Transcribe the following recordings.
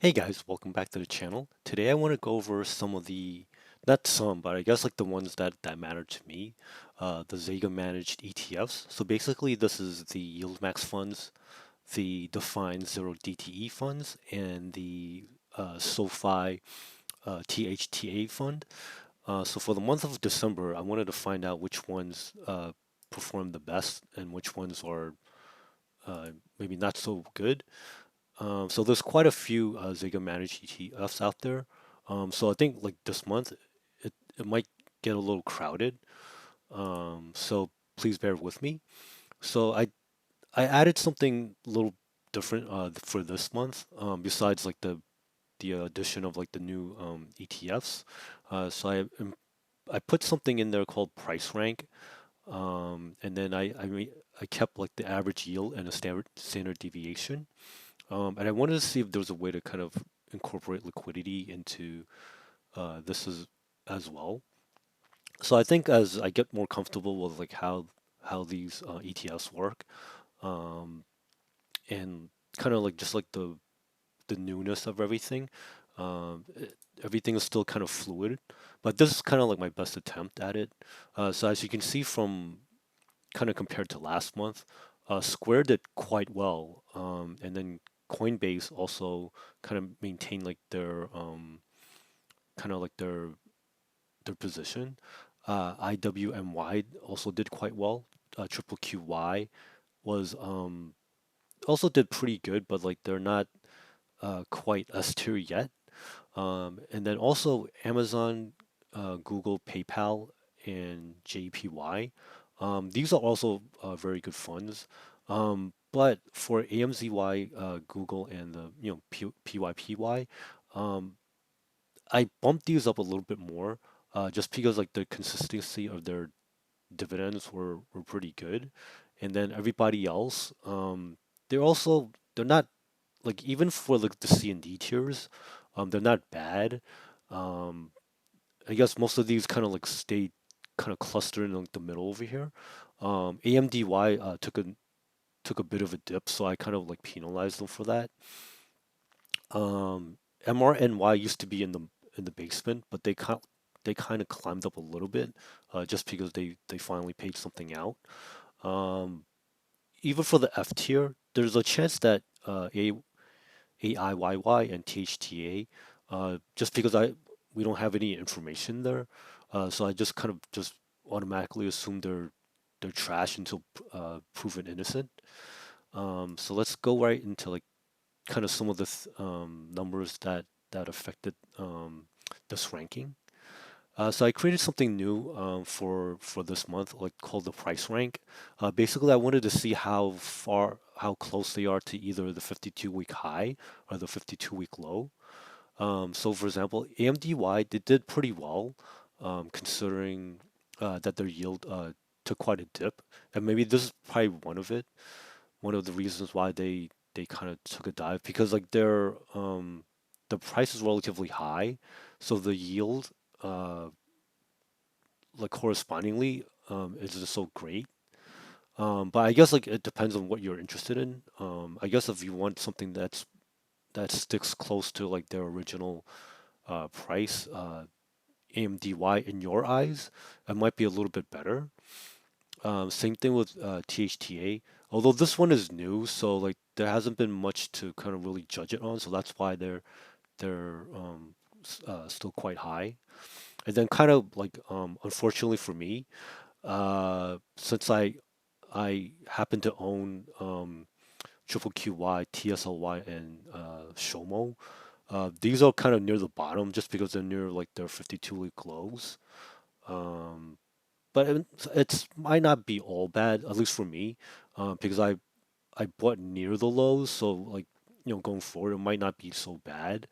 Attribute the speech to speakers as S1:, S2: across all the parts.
S1: Hey guys, welcome back to the channel. Today I want to go over some of not some, but I guess like the ones that matter to me, the Zega managed ETFs. So basically this is the YieldMax funds, the Defiance Zero DTE funds, and the SOFI THTA fund. So for the month of December, I wanted to find out which ones perform the best and which ones are uh, maybe not so good. So there's quite a few Zega managed ETFs out there. So I think like this month it might get a little crowded. So please bear with me. So I added something a little different for this month. Besides like the addition of like the new ETFs. So I put something in there called price rank. And then I kept like the average yield and a standard deviation. And I wanted to see if there was a way to kind of incorporate liquidity into this as well. So I think as I get more comfortable with like how these ETFs work, um, and kind of like just like the newness of everything, everything is still kind of fluid. But this is kind of like my best attempt at it. So as you can see from kind of compared to last month, Square did quite well, and then Coinbase also kind of maintained like their kind of like their position. IWMY also did quite well. Triple QY was also did pretty good, but like they're not quite S tier yet. And then also Amazon, Google, PayPal, and JPY. These are also very good funds. But for AMZY, Google, and the PYPY, um, I bumped these up a little bit more, just because like the consistency of their dividends were pretty good. And then everybody else, they're not like even for like the C and D tiers, they're not bad. Um, I guess most of these kind of like stay kind of clustered in like the middle over here. AMDY took a bit of a dip, so I kind of like penalized them for that. MRNY used to be in the basement, but they kind of climbed up a little bit, just because they finally paid something out. Um, Even for the F tier, there's a chance that AIYY and THTA, just because I we don't have any information there, so I just kind of just automatically assume they're trash until proven innocent. So let's go right into like kind of some of the numbers that affected this ranking. So I created something new for this month, like called the price rank. Basically, I wanted to see how close they are to either the 52-week high or the 52-week low. So for example, AMDY they did pretty well, considering that their yield took quite a dip, and maybe this is probably one of the reasons why they kind of took a dive because like the price is relatively high, so the yield uh like correspondingly is just so great. But I guess like it depends on what you're interested in. I guess if you want something that sticks close to like their original price, AMDY in your eyes, it might be a little bit better. Same thing with THTA. Although this one is new, so like there hasn't been much to kind of really judge it on, so that's why they're still quite high. And then kind of like unfortunately for me, since I happen to own Triple QY, TSLY, and Shomo, these are kind of near the bottom just because they're near like their 52-week lows. Um, but it's might not be all bad, at least for me, because I bought near the lows, so like going forward it might not be so bad.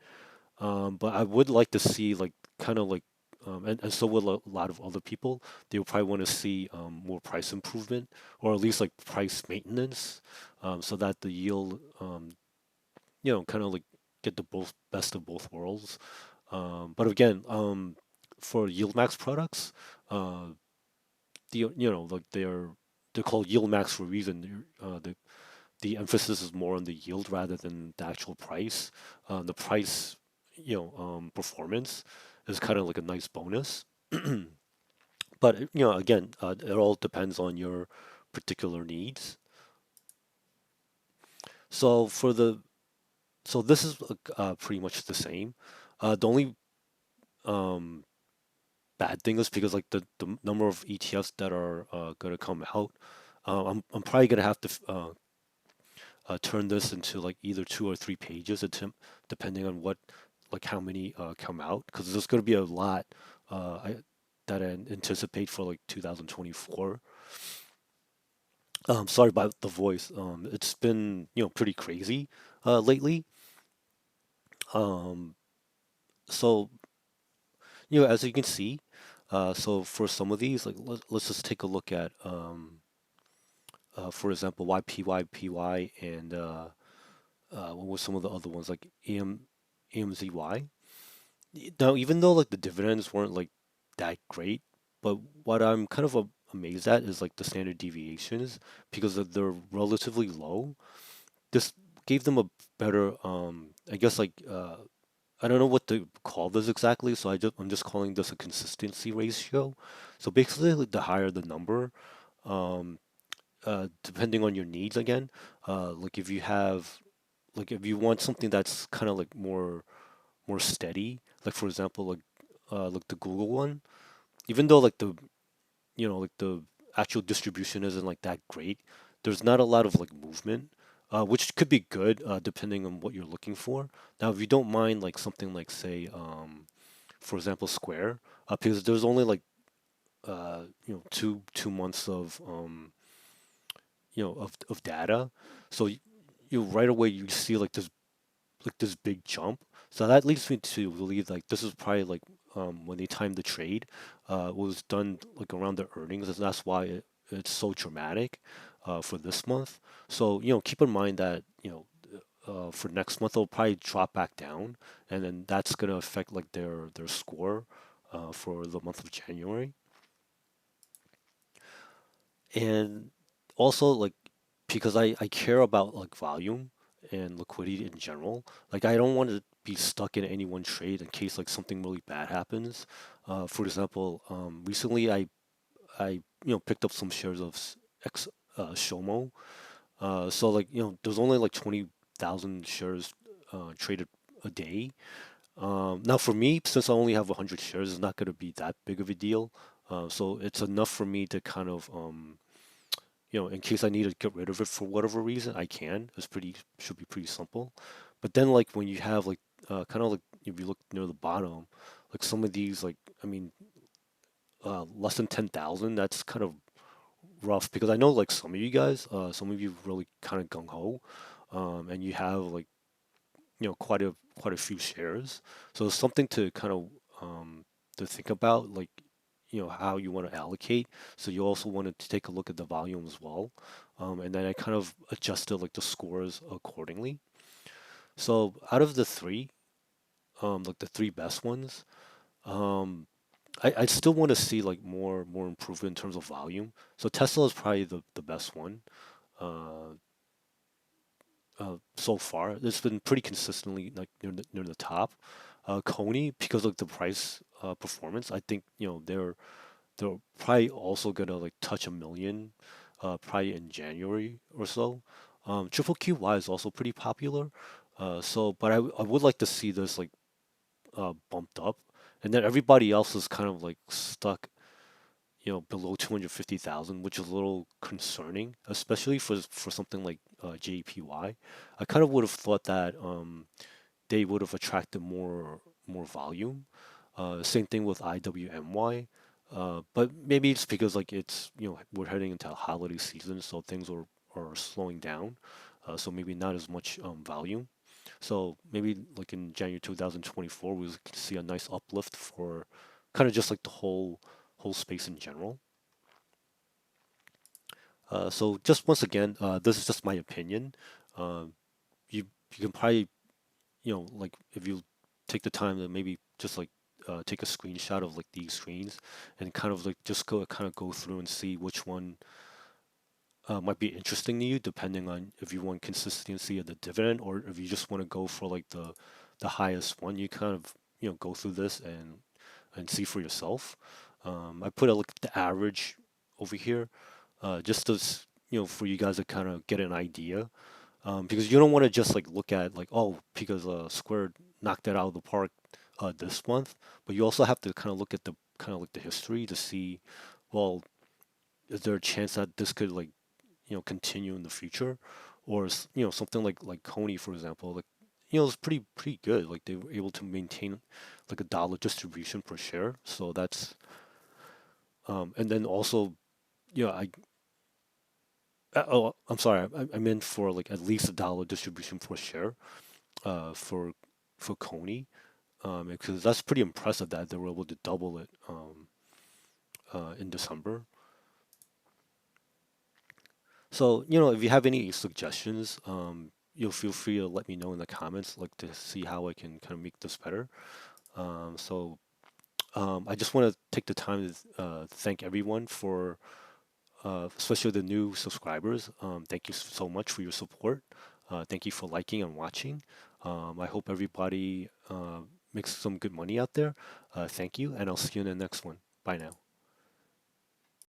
S1: But I would like to see like kind of like and so will a lot of other people. They will probably want to see more price improvement or at least like price maintenance, so that the yield kind of like get the both best of both worlds. But again, for YieldMax products, like they're called YieldMax for a reason. the emphasis is more on the yield rather than the actual price. The price, performance is kind of like a nice bonus. But again, it all depends on your particular needs. So for the so this is pretty much the same. The only um, bad thing is because like the number of ETFs that are gonna come out, I'm probably gonna have to turn this into like either 2 or 3 pages, depending on what like how many come out, because there's gonna be a lot that I anticipate for like 2024. Sorry about the voice. It's been pretty crazy lately. Um, so as you can see, so for some of these, like let's just take a look at for example, YPYPY and what were some of the other ones like AMZY. Now, even though like the dividends weren't like that great, but what I'm kind of amazed at is like the standard deviations because they're relatively low. This gave them a better, I guess like I don't know what to call this exactly, so I'm just calling this a consistency ratio. So basically, like the higher the number, um, depending on your needs again, like if you want something that's kind of like more steady, like for example, like the Google one, even though like the actual distribution isn't like that great, there's not a lot of like movement, which could be good depending on what you're looking for. Now, if you don't mind like something like say, for example, Square, because there's only like 2 months of of data, so you right away you see like this big jump. So that leads me to believe like this is probably like when they timed the trade, was done like around the earnings, and that's why it's so dramatic for this month. So keep in mind that for next month it'll probably drop back down, and then that's gonna affect like their score for the month of January. And also like because I care about like volume and liquidity in general, like I don't want to be stuck in any one trade in case like something really bad happens. For example, recently I picked up some shares of X Shomo. So like there's only like 20,000 shares traded a day. Now for me, since I only have 100 shares, it's not going to be that big of a deal. So it's enough for me to kind of in case I need to get rid of it for whatever reason, I can. Should be pretty simple. But then like when you have like kind of like if you look near the bottom, like some of these like I mean less than 10,000, that's kind of rough because I know like some of you really kind of gung ho, and you have like quite a few shares. So it's something to kind of to think about like how you want to allocate. So you also wanted to take a look at the volume as well, and then I kind of adjusted like the scores accordingly. So out of the three, like the three best ones, um, I still want to see like more improvement in terms of volume. So Tesla is probably the best one uh, so far. It's been pretty consistently like near the top. Coney, because of the price performance, I think they're probably also gonna like touch a million, probably in January or so. Triple QY is also pretty popular. So, but I would like to see this like bumped up, and then everybody else is kind of like stuck, below 250,000, which is a little concerning, especially for something like JPY. I kind of would have thought that they would have attracted more volume. Same thing with IWMY. But maybe it's because like it's we're heading into a holiday season, so things are slowing down. So maybe not as much volume. So maybe like in January 2024, we could see a nice uplift for kind of just like the whole space in general. So just once again, this is just my opinion. Uh, you can probably like if you take the time to maybe just like take a screenshot of like these screens and kind of like just go through and see which one might be interesting to you, depending on if you want consistency of the dividend or if you just want to go for like the highest one. You kind of go through this and see for yourself. I put a look at the average over here, just as for you guys to kind of get an idea, because you don't want to just like look at like, oh, because Square knocked it out of the park this month, but you also have to kind of look at the kind of like the history to see, well, is there a chance that this could like continue in the future, or something like Coney, for example, like it's pretty good. Like they were able to maintain like $1 distribution per share. So that's and then also I oh, I'm sorry, I meant for like at least $1 distribution per share for Coney, because that's pretty impressive that they were able to double it in December. So, if you have any suggestions, you'll feel free to let me know in the comments, like to see how I can kind of make this better. So, I just want to take the time to thank everyone for, especially the new subscribers. Thank you so much for your support. Thank you for liking and watching. I hope everybody makes some good money out there. Thank you, and I'll see you in the next one. Bye now.